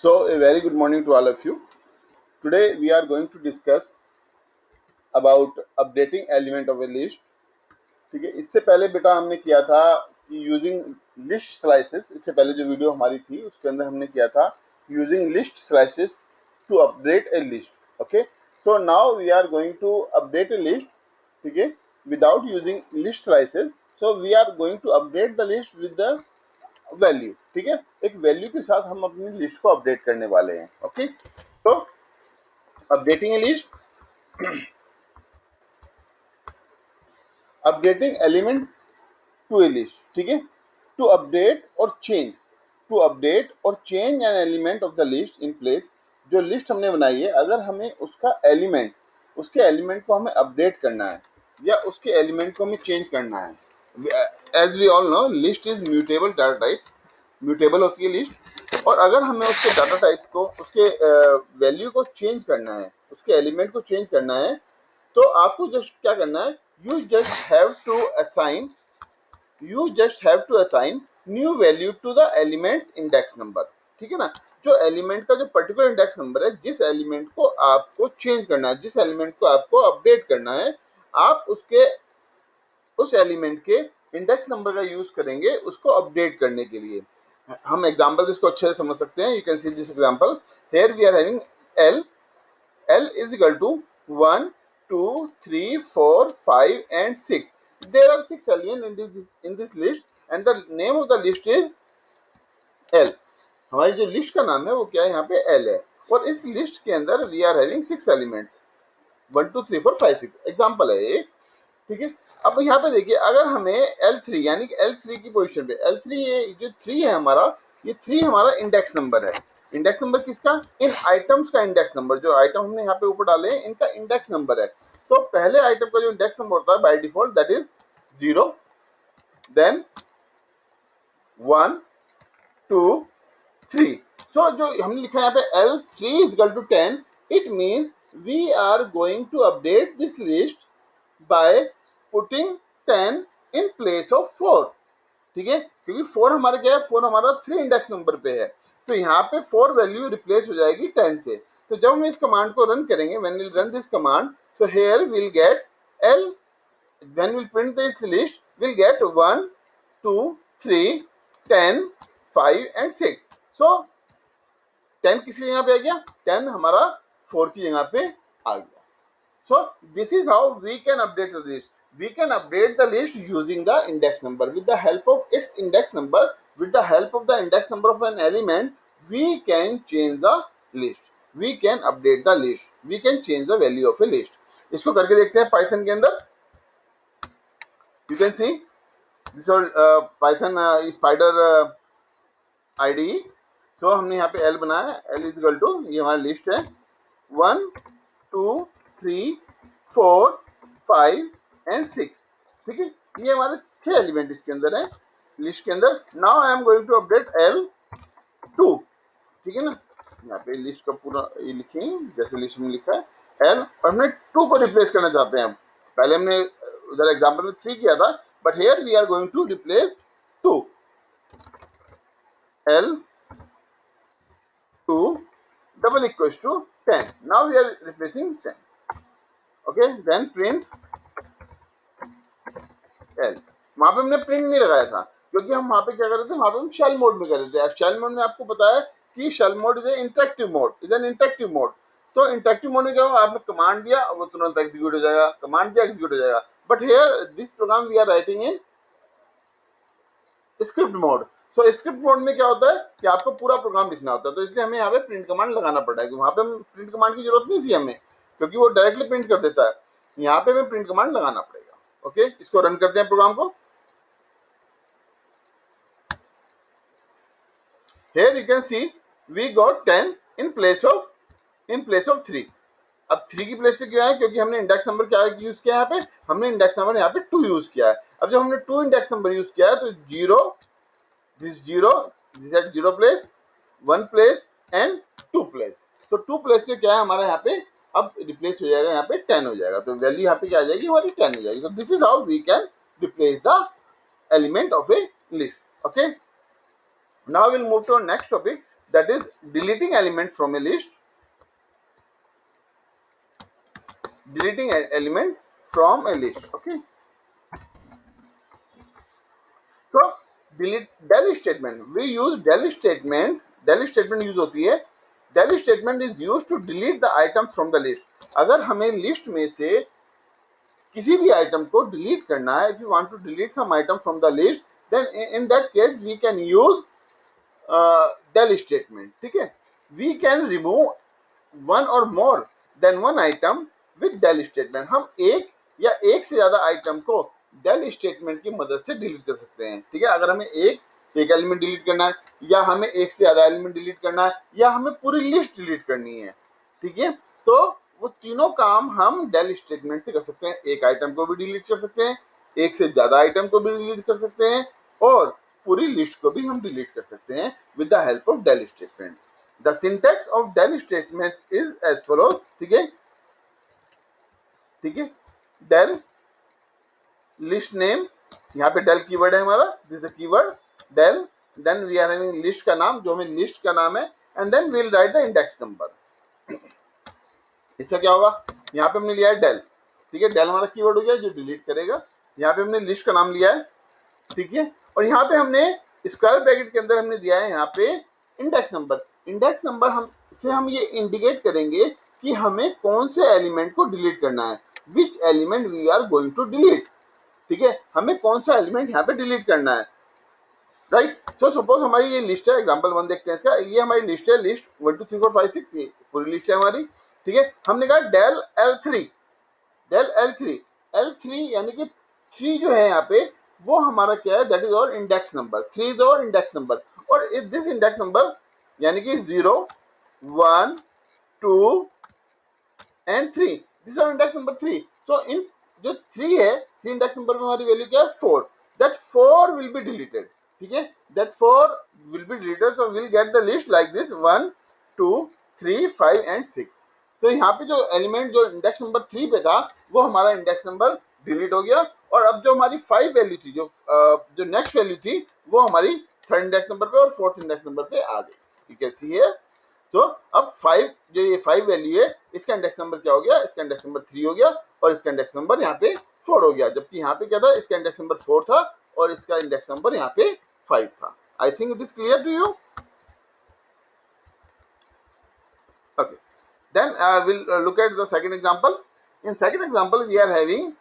So, a very good morning to all of you. Today we are going to discuss about updating element of a list. ठीक है, इससे पहले बेटा हमने किया था कि यूजिंग लिस्ट स्लाइसेस। इससे पहले जो वीडियो हमारी थी उसके अंदर हमने किया था using list slices to update a list. Okay, so now we are going to update a list. ठीक है, without using list slices. So we are going to update the list with the value. ठीक है, एक value के साथ हम अपनी list को अपडेट करने वाले हैं. ओके, तो updating a list, updating element to a list. ठीक है, to update or change, to update or change an element of the list in place. जो लिस्ट हमने बनाई है, अगर हमें उसका एलिमेंट, उसके एलिमेंट को हमें अपडेट करना है या उसके एलिमेंट को हमें चेंज करना है. As we all know, list is mutable data type. Mutable होती है लिस्ट, और अगर हमें उसके डाटा टाइप को, उसके वैल्यू को चेंज करना है, उसके एलिमेंट को चेंज करना है, तो आपको जस्ट क्या करना है, you just have to assign new value to the elements index number. ठीक है ना, जो एलिमेंट का जो पर्टिकुलर इंडेक्स नंबर है, जिस एलिमेंट को आपको चेंज करना है, जिस एलिमेंट को आपको अपडेट करना है, आप उस एलिमेंट के इंडेक्स नंबर का यूज करेंगे उसको अपडेट करने के लिए. हम एग्जांपल इसको अच्छे से समझ सकते हैं. You can see this example. Here we are having L is equal to 1, 2, 3, 4, 5 and 6. There are 6 elements in this list and the name of the list is L. हमारी जो लिस्ट का नाम है वो क्या है, यहाँ पे L है. और इस लिस्ट के अंदर we are having 6 elements, 1, 2, 3, 4, 5, 6. Example है ये. ठीक है, अब यहाँ पे देखिए, अगर हमें L3 यानी कि L3 की पोजीशन पे, L3 ये जो 3 है हमारा, ये 3 हमारा इंडेक्स नंबर है. इंडेक्स नंबर किसका? इन आइटम्स का इंडेक्स नंबर. जो आइटम हमने यहाँ पे ऊपर डाले हैं, इनका इंडेक्स नंबर है. तो पहले आइटम का जो इंडेक्स नंबर होता है by default, that is 0, then 1, 2, 3. So जो हमने लिखा है यहाँ पे L3 is equal to 10, it means we are going to update this list by putting 10 in place of 4. ठीक है, क्योंकि 4 हमारा क्या है, 4 हमारा 3 इंडेक्स नंबर पे है, तो यहाँ पे 4 वैल्यू रिप्लेस हो जाएगी 10 से. तो जब हम इस कमांड को रन करेंगे, when we run this command, so here we will get L, when we will print this list, will get 1, 2, 3, 10, 5 and 6. सो 10 किसी जगह पे आ गया, 10 हमारा 4 की जगह पे आ गया. So this is how we can update the list. We can update the list using the index number. With the help of its index number, with the help of the index number of an element, we can change the list. We can update the list. We can change the value of a list. इसको करके देखते हैं Python के अंदर. You can see this is Python spider IDE. तो हमने यहाँ पे L बनाया. L is equal to, ये हमारी लिस्ट है, 1, 2, 3, 4, 5 एंड 6. ठीक है, ये हमारे 6 एलिमेंट इसके अंदर है, लिस्ट के अंदर. Now I am going to update L2. ठीक है ना, यहाँ पे लिस्ट का पूरा ये लिखें जैसे लिस्ट में लिखा है L, और हमने 2 को रिप्लेस करना चाहते हैं. पहले हमने उधर एग्जाम्पल में 3 किया था, but here we are going to replace 2. L2 double equals to 10. Now we are replacing 10. Okay, then print L. वहां पे हमने प्रिंट नहीं लगाया था, क्योंकि हम वहां पे क्या कर रहे थे, वहां पे हम शेल मोड में कर रहे थे. अब शेल मोड में आपको पता है कि shell mode is interactive mode, is an interactive mode. तो इंटरेक्टिव मोड में क्या होगा, आपने कमांड दिया, वो तुरंत एग्जीक्यूट हो जाएगा, कमांड दिया, एग्जीक्यूट हो जाएगा. But here this program we are writing in script mode. So script mode में क्या होता है कि आपको पूरा प्रोग्राम लिखना होता है, तो इसलिए हमें यहाँ पे प्रिंट कमांड लगाना पड़ा है. वहां पे हम प्रिंट कमांड की जरूरत नहीं थी हमें, क्योंकि वो डायरेक्टली प्रिंट कर देता है. यहाँ पे हमें प्रिंट कमांड लगाना पड़ेगा. ओके, इसको रन करते हैं प्रोग्राम को. Here you can see we got 10 in place of 3. अब 3 की प्लेस पे क्या है, क्योंकि हमने इंडेक्स नंबर क्या यूज किया है, यहाँ पे हमने इंडेक्स नंबर यहाँ पे 2 यूज किया है. अब जब हमने 2 इंडेक्स नंबर यूज किया है, तो 0, this eight 0 place, 1 place and 2 place. तो 2 प्लेस पे क्या है हमारा, यहाँ पे अब रिप्लेस हो जाएगा, यहाँ पे 10 हो जाएगा. तो वैल्यू यहाँ पे क्या आ जाएगी, हमारी 10 हो जाएगी. तो this is how we can replace the element of a list. Okay, now we'll move to our next topic, that is deleting element from a list, deleting element from a list. Okay, so delete del statement, we use del statement, del statement use होती है, del statement is used to delete the item from the list. अगर हमें list में से किसी भी item को delete करना है, if you want to delete some item from the list, then in that case we can use del statement. ठीक है, we can remove one or more than one item with del statement. हम एक या एक से ज्यादा item को del statement की मदद से डिलीट कर सकते हैं. ठीक है, अगर हमें एक एलिमेंट डिलीट करना है, या हमें एक से ज्यादा एलिमेंट डिलीट करना है, या हमें पूरी लिस्ट डिलीट करनी है, ठीक है, तो वो तीनों काम हम del स्टेटमेंट से कर सकते हैं. एक आइटम को भी डिलीट कर सकते हैं, एक से ज्यादा आइटम को भी डिलीट कर सकते हैं, और पूरी लिस्ट को भी हम डिलीट कर सकते हैं with the help of del statement. The syntax of del statement is as follows. ठीक है, ठीक है, del लिस्ट नेम, यहाँ पे del कीवर्ड है हमारा, this the keyword del, then we are having list का नाम, जो हमें लिस्ट का नाम है, and then we will write the index number. इससे क्या होगा, यहाँ पे हमने लिया है del. ठीक है, del हमारा कीवर्ड हो गया जो डिलीट करेगा. यहाँ पे हमने लिस्ट का नाम लिया है. ठीक है, और यहाँ पे हमने स्क्वायर ब्रैकेट के अंदर हमने दिया है यहाँ पे इंडेक्स नंबर. इंडेक्स नंबर हम से हम ये इंडिकेट करेंगे कि हमें कौन से एलिमेंट को डिलीट करना है, which element we are going to delete. ठीक है, हमें कौन सा एलिमेंट यहाँ पे डिलीट करना है, राइट. सो सपोज हमारी ये लिस्ट है, एग्जांपल 1 देखते हैं इसका. ये हमारी लिस्ट है, लिस्ट 1 2 3 4 5 6, ये पूरी लिस्ट है हमारी. ठीक है, हमने कहा del L3, del L3, L3 यानी कि 3 जो है यहाँ पे वो हमारा क्या है, दैट इज और इंडेक्स नंबर. 3 इज और इंडेक्स नंबर, और दिस इंडेक्स नंबर यानी कि 0 1 2 एंड 3, दिस और इंडेक्स नंबर 3. तो इन जो 3 है, 3 इंडेक्स नंबर में हमारी वैल्यू क्या है, 4. That 4 will be deleted. ठीक है, that 4 will be deleted, so will get the list like this 1 2 3 5 and 6. तो यहाँ पे जो एलिमेंट जो इंडेक्स नंबर 3 पे था वो हमारा इंडेक्स नंबर डिलीट हो गया, और अब जो हमारी 5 वैल्यू थी, जो नेक्स्ट वैल्यू थी, वो हमारी थर्ड इंडेक्स नंबर पे और फोर्थ इंडेक्स नंबर पे आ गई. You can see here. तो अब 5 जो ये 5 वैल्यू है, इसका इंडेक्स नंबर क्या हो गया, इसका इंडेक्स नंबर 3 हो गया, और इसका इंडेक्स नंबर यहाँ पे 4 हो गया. जबकि यहाँ पे क्या था, इसका इंडेक्स नंबर 4 था और इसका इंडेक्स नंबर यहाँ पे 5 था. I think it is clear to you. Okay, then we'll look at the second example. In second example we are having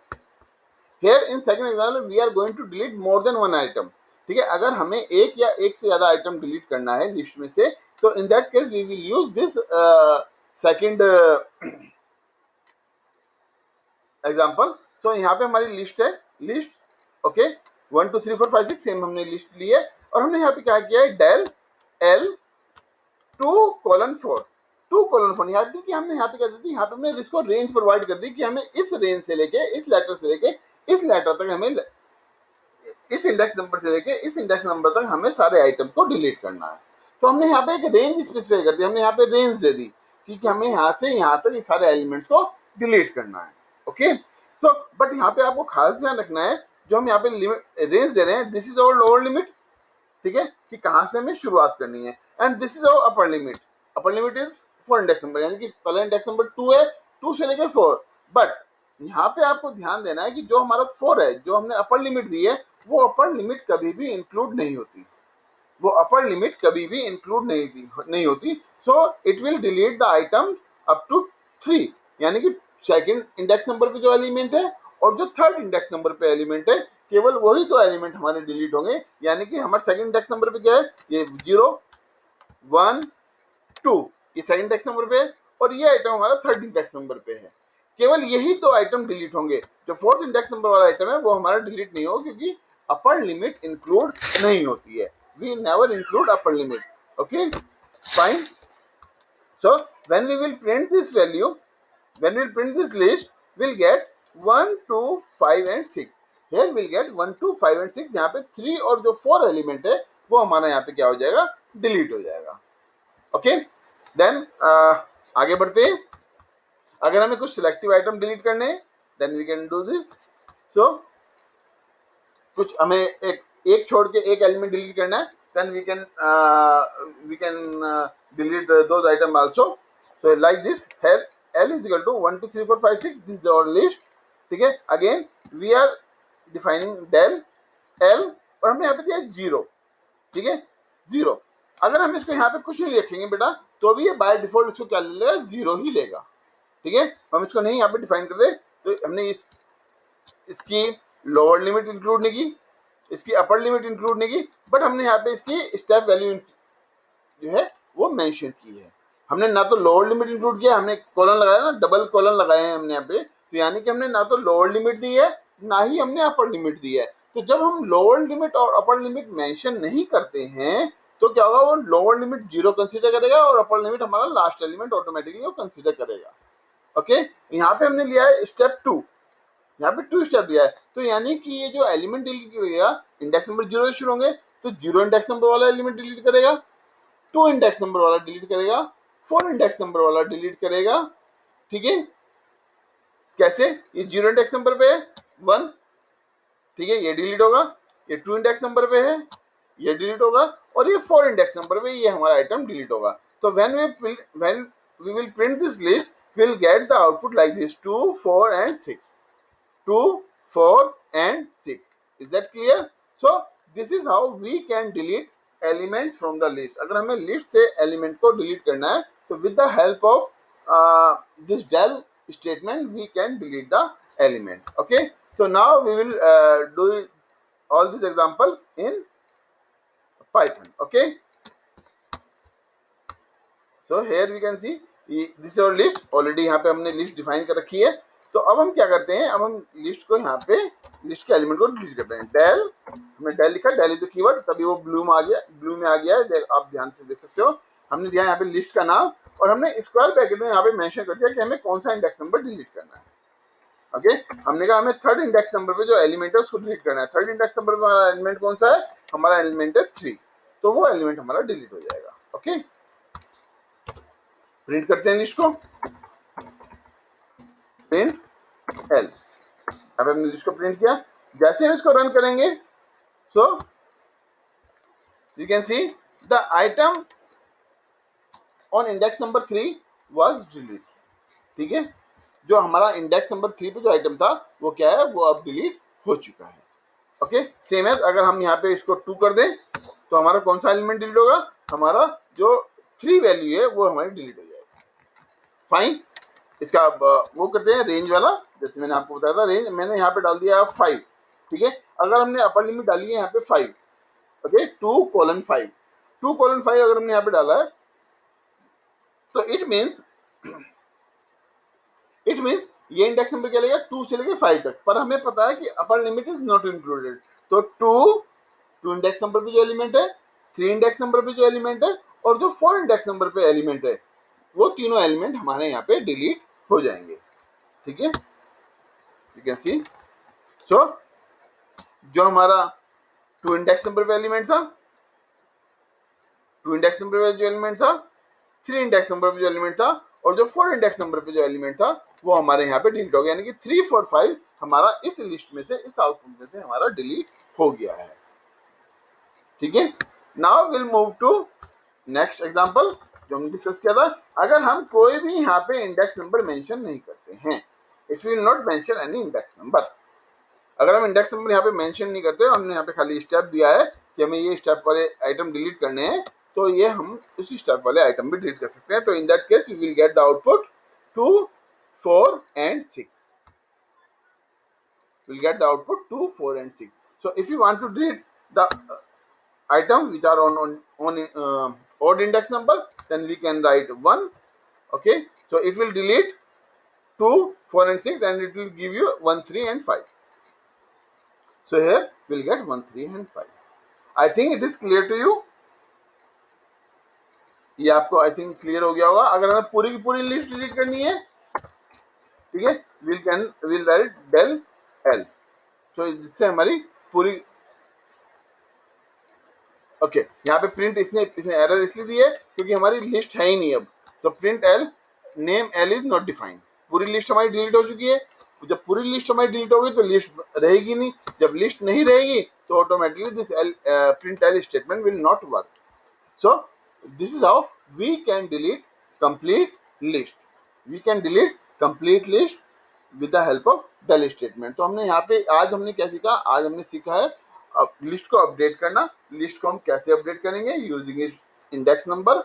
here, in second example we are going to delete more than one item. ठीक है, अगर हमें एक या एक से ज्यादा item delete करना है लिस्ट में से, तो in that case we will use this second example. So यहाँ पे हमारी लिस्ट है, लिस्ट. ओके, 1 2 3 4 5 6 सेम हमने लिस्ट ली है, और हमने यहाँ पे क्या किया है, del L2:4, 2:4. यहाँ पे कि हमने यहाँ पे क्या दी थी, यहाँ पे हमने इसको रेंज प्रोवाइड कर दी कि हमें इस रेंज से लेके इस लेटर से लेके इस लेटर तक, हमें इस इंडेक्स नंबर से लेके इस इंडेक्स नंबर तक हमें सारे आइटम को डिलीट करना है. तो हमने यहाँ पे एक रेंज स्पेसिफाई कर दी, हमने यहाँ पे रेंज दे दी कि हमें यहाँ से यहाँ तक ये सारे एलिमेंट्स को डिलीट करना है. ओके, तो बट यहाँ पे आपको खास ध्यान रखना है, जो हम यहाँ पे लिमिट रेंज दे रहे हैं, this is our lower limit. ठीक है, कि कहाँ से हमें शुरुआत करनी है, and this is our upper limit. Upper limit is 4 index number, यानी कि पहला इंडेक्स नंबर 2 है, 2 से लेकर 4. बट यहाँ पे आपको ध्यान देना है कि जो हमारा 4 है, जो हमने अपर लिमिट दी है, वो अपर लिमिट कभी भी इंक्लूड नहीं होती, वो अपर लिमिट कभी भी इंक्लूड नहीं होती. So it will delete the item up to 3, यानी कि सेकंड इंडेक्स नंबर पे जो एलिमेंट है और जो थर्ड इंडेक्स नंबर पे एलिमेंट है, केवल वही दो एलिमेंट हमारे डिलीट होंगे. यानी कि हमारे सेकंड इंडेक्स नंबर पे क्या है, ये 0 1 2, ये सेकंड इंडेक्स नंबर पे है, और ये आइटम हमारा थर्ड इंडेक्स नंबर पे है. केवल यही दो आइटम डिलीट होंगे. जो फोर्थ इंडेक्स नंबर वाला आइटम है वो हमारा डिलीट नहीं होगा, क्योंकि अपर लिमिट इंक्लूड नहीं होती है. We never include upper limit. Okay, fine. So when we will print this value, when we will print this list, we'll get 1 2 5 and 6. Here we'll get 1 2 5 and 6. यहाँ पे 3 और जो 4 एलिमेंट है वो हमारा यहाँ पे क्या हो जाएगा, डिलीट हो जाएगा. ओके, देन आगे बढ़ते हैं. अगर हमें कुछ सिलेक्टिव आइटम डिलीट करने हैं, then we can do this. So कुछ हमें एक छोड़ के एक एलिमेंट डिलीट करना है, then we can delete those items also. So like this, here L is equal to 1 2 3 4 5 6, this is our list, ठीक है. Again we are defining del L और हमने यहाँ पे दिया 0, ठीक है, 0. अगर हम इसको यहाँ पे कुछ नहीं रखेंगे बेटा तो भी ये बाय डिफॉल्ट इसको क्या ले लेगा, 0 ही लेगा, ठीक है. हम इसको नहीं यहाँ पे डिफाइन कर दे तो हमने इसकी लोअर लिमिट इंक्लूड नहीं की, इसकी अपर लिमिट इंक्लूड नहीं की, बट हमने यहाँ पे इसकी स्टेप वैल्यू जो है वो मेंशन की है. हमने ना तो लोअर लिमिट इंक्लूड किया, हमने कॉलन लगाया ना, डबल कॉलन लगाए हैं हमने यहाँ पे, तो यानी कि हमने ना तो लोअर लिमिट दी है ना ही हमने अपर लिमिट दी है. तो जब हम लोअर लिमिट और अपर लिमिट मेंशन नहीं करते हैं तो क्या होगा, वो लोअर लिमिट 0 कंसीडर करेगा और अपर लिमिट हमारा लास्ट एलिमेंट ऑटोमेटिकली वो कंसीडर करेगा. ओके, यहाँ पे हमने लिया है स्टेप 2, यहाँ पे 2 स्टेप दिया है, तो यानी कि ये जो एलिमेंट डिलीट करेगा इंडेक्स नंबर 0 से शुरू होंगे, तो 0 इंडेक्स नंबर वाला एलिमेंट डिलीट करेगा, 2 इंडेक्स नंबर वाला डिलीट करेगा, 4 इंडेक्स नंबर वाला डिलीट करेगा, ठीक है. कैसे, ये 0 इंडेक्स नंबर पे है 1, ठीक है, ये डिलीट होगा. ये 2 इंडेक्स नंबर पे है, ये डिलीट होगा, और ये 4 इंडेक्स नंबर पे ये हमारा आइटम डिलीट होगा. तो when we will print this list, we'll get the output like this: 2 4 and 6, 2 4 and 6. Is that clear? So this is how we can delete elements from the list. अगर हमें list से element को delete करना है तो with the help of this del statement we can delete the element. Okay, so now we will do all these example in Python. Okay, so here we can see this is our list. Already यहाँ पे हमने list define कर रखी है. तो अब हम क्या करते हैं, अब हम लिस्ट को यहाँ पे लिस्ट के एलिमेंट को डिलीट करते हैं. del, हमने del लिखा, del इज द कीवर्ड, तभी वो ब्लू में आ गया है, आप ध्यान से देख सकते हो. हमने दिया यहाँ पे लिस्ट का नाम और हमने स्क्वायर ब्रैकेट में यहाँ पे मेंशन कर दिया कि हमें कौन सा इंडेक्स नंबर डिलीट करना है. ओके, हमने कहा हमें थर्ड इंडेक्स नंबर पे जो एलिमेंट है उसको डिलीट करना है. थर्ड इंडेक्स नंबर पे हमारा एलिमेंट कौन सा है, हमारा एलिमेंट है 3, तो वो एलिमेंट हमारा डिलीट हो जाएगा. ओके, प्रिंट करते हैं लिस्ट को, प्रिंट L. अब हमने लिस्ट को प्रिंट किया. जैसे हम इसको रन करेंगे so you can see the item on index number 3 was delete. ठीक है, जो हमारा इंडेक्स नंबर 3 पे जो आइटम था वो क्या है, वो अब डिलीट हो चुका है. ओके, सेम एज अगर हम यहाँ पे इसको 2 कर दें तो हमारा कौन सा एलिमेंट डिलीट होगा, हमारा जो 3 वैल्यू है वो हमारी डिलीट हो जाएगी. फाइन, इसका वो करते हैं रेंज वाला. जैसे मैंने आपको बताया था रेंज, मैंने यहाँ पे डाल दिया 5. ठीक है, अगर हमने अपर लिमिट डाली है यहाँ पे 5, ओके, 2:5, 2:5 अगर हमने यहाँ पे डाला है तो इट मीन्स ये इंडेक्स नंबर क्या लेगा, 2 से लेके 5 तक. पर हमें पता है कि अपर लिमिट इज नॉट इंक्लूडेड. तो 2 इंडेक्स नंबर पे जो एलिमेंट है, 3 इंडेक्स नंबर पे जो एलिमेंट है और जो 4 इंडेक्स नंबर पे एलिमेंट है, वो तीनों एलिमेंट हमारे यहाँ पे डिलीट हो जाएंगे. ठीक है, यू कैन सी. सो जो हमारा 2 इंडेक्स नंबर पे एलिमेंट था, 2 इंडेक्स नंबर पे जो एलिमेंट था, 3 इंडेक्स नंबर पे जो एलिमेंट था और जो 4 इंडेक्स नंबर पे जो एलिमेंट था वो हमारे यहाँ पे डिलीट हो गया. यानी कि 3 4 5 हमारा इस लिस्ट में से, इस आउटपुट में से हमारा डिलीट हो गया है. ठीक है, now will move to next example जो हमने डिस्कस किया था. अगर हम कोई भी यहाँ पे इंडेक्स नंबर मेंशन नहीं करते हैं, if you will not mention any index number, अगर हम इंडेक्स नंबर यहाँ पे मेंशन नहीं करते, हमने यहाँ पे खाली स्टेप दिया है कि हमें ये स्टेप वाले आइटम डिलीट करने हैं, तो ये हम उसी स्टेप वाले आइटम भी डिलीट कर सकते हैं. तो in that case we will get the output 2 4 and 6. We'll get the output 2 4 and 6. So if you want to delete the items which are on odd index number, then we can write 1. Okay, so it will delete 2 4 and 6 and it will give you 1 3 and 5. So here we'll get 1 3 and 5. I think it is clear to you. ये आपको I think clear हो गया होगा. अगर हमें पूरी की पूरी लिस्ट डिलीट करनी है, ठीक है, विल राइट del L. तो जिससे हमारी पूरी, ओके, यहाँ पे प्रिंट इसने एरर इसलिए दी है क्योंकि हमारी लिस्ट है ही नहीं अब. तो print L, name L is not defined. पूरी लिस्ट हमारी डिलीट हो चुकी है. जब पूरी लिस्ट हमारी डिलीट होगी तो लिस्ट रहेगी नहीं, जब लिस्ट नहीं रहेगी तो automatically this print L statement will not work. So this is how we can delete complete list. We can delete complete list with the help of del statement. तो हमने यहाँ पे आज हमने क्या सीखा? आज हमने सीखा है अब लिस्ट को अपडेट करना. लिस्ट को हम कैसे अपडेट करेंगे? Using index number.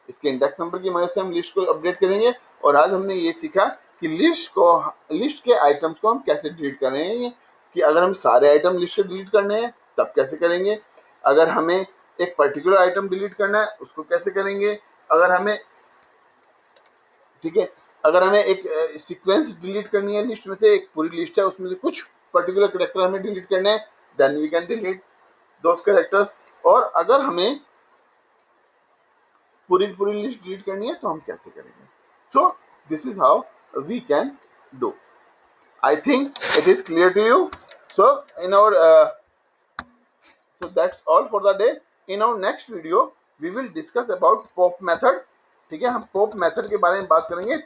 इसके इंडेक्स नंबर की मदद से हम लिस्ट को अपडेट करेंगे. और आज हमने ये सीखा कि लिस्ट के आइटम्स को हम कैसे डिलीट करेंगे. कि अगर हम सारे आइटम लिस्ट के डिलीट करने हैं तब कैसे करेंगे, अगर हमें एक पर्टिकुलर आइटम डिलीट करना है उसको कैसे करेंगे, अगर हमें, ठीक है, अगर हमें एक सीक्वेंस डिलीट करनी है लिस्ट में से, एक पूरी लिस्ट है उसमें से कुछ पर्टिकुलर कैरेक्टर हमें डिलीट करने हैं, then we can delete those characters. और अगर हमें पूरी लिस्ट डिलीट करनी है तो हम कैसे करेंगे. So this is how we can do. I think it is clear to you. So in our so that's all for the day. In our next video we will discuss about pop method. ठीक है, हम pop method के बारे में बात करेंगे.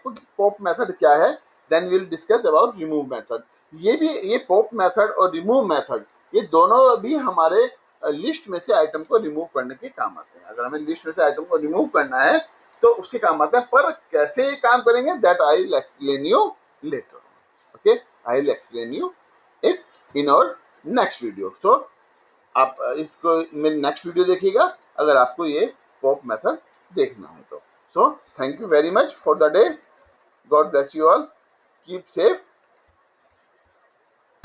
pop method क्या है, then we will discuss about remove method. ये pop method और remove method ये दोनों भी हमारे लिस्ट में से आइटम को रिमूव करने के काम आते हैं. अगर हमें लिस्ट में से आइटम को रिमूव करना है तो उसके काम आते हैं, पर कैसे ये काम करेंगे that I will explain you later. Okay, I will explain you it in our next video. So आप इसको मेरे नेक्स्ट वीडियो देखिएगा अगर आपको ये पॉप मेथड देखना है तो. So thank you very much for the day. God bless you all. Keep safe.